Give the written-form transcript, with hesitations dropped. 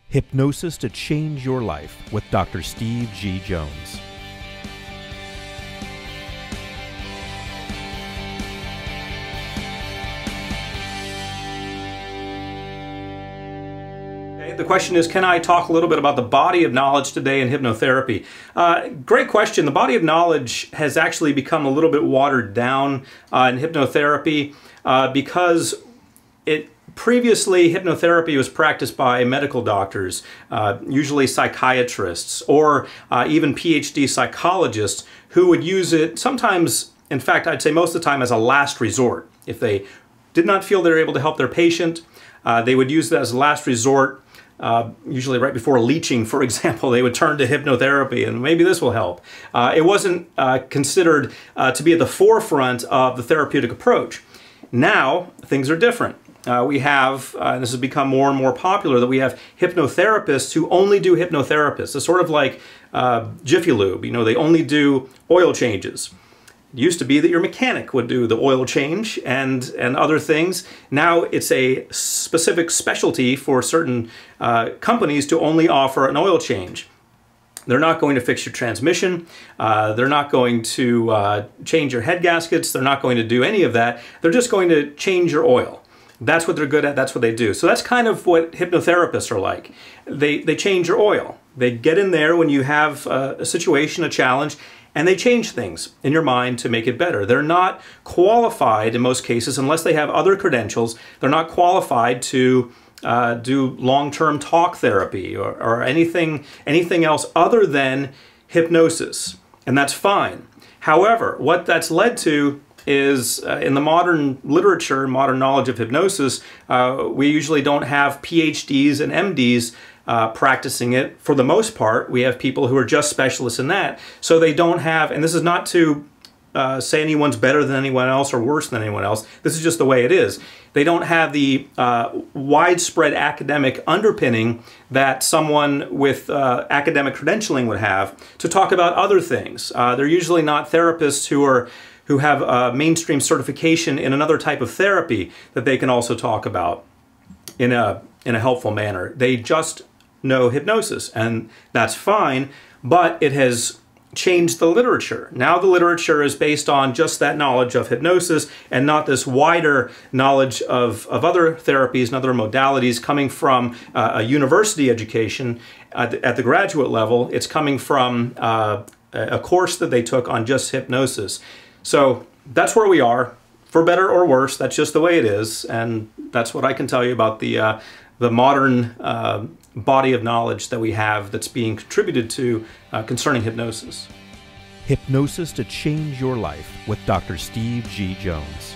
Hypnosis to Change Your Life with Dr. Steve G. Jones. The question is, can I talk a little bit about the body of knowledge today in hypnotherapy? Great question. The body of knowledge has actually become a little bit watered down in hypnotherapy because previously hypnotherapy was practiced by medical doctors, usually psychiatrists, or even PhD psychologists who would use it sometimes, in fact, I'd say most of the time, as a last resort. If they did not feel they were able to help their patient, they would use it as a last resort. Usually right before leeching, for example, they would turn to hypnotherapy and maybe this will help. It wasn't considered to be at the forefront of the therapeutic approach. Now, things are different. We have, and this has become more and more popular, that we have hypnotherapists who only do hypnotherapists. It's sort of like Jiffy Lube, you know, they only do oil changes. It used to be that your mechanic would do the oil change and other things. Now it's a specific specialty for certain companies to only offer an oil change. They're not going to fix your transmission. They're not going to change your head gaskets. They're not going to do any of that. They're just going to change your oil. That's what they're good at. That's what they do. So that's kind of what hypnotherapists are like. They change your oil. They get in there when you have a situation, a challenge, and they change things in your mind to make it better. They're not qualified in most cases, unless they have other credentials, they're not qualified to do long-term talk therapy or anything else other than hypnosis. And that's fine. However, what that's led to is in the modern literature, modern knowledge of hypnosis, we usually don't have PhDs and MDs practicing it. For the most part, we have people who are just specialists in that. So they don't have, and this is not to say anyone's better than anyone else or worse than anyone else. This is just the way it is. They don't have the widespread academic underpinning that someone with academic credentialing would have to talk about other things. They're usually not therapists who have a mainstream certification in another type of therapy that they can also talk about in a helpful manner. They just know hypnosis, and that's fine, but it has changed the literature. Now the literature is based on just that knowledge of hypnosis and not this wider knowledge of other therapies and other modalities coming from a university education at the graduate level. It's coming from a course that they took on just hypnosis. So that's where we are, for better or worse. That's just the way it is, and that's what I can tell you about the modern body of knowledge that we have that's being contributed to concerning hypnosis. Hypnosis to Change Your Life with Dr. Steve G. Jones.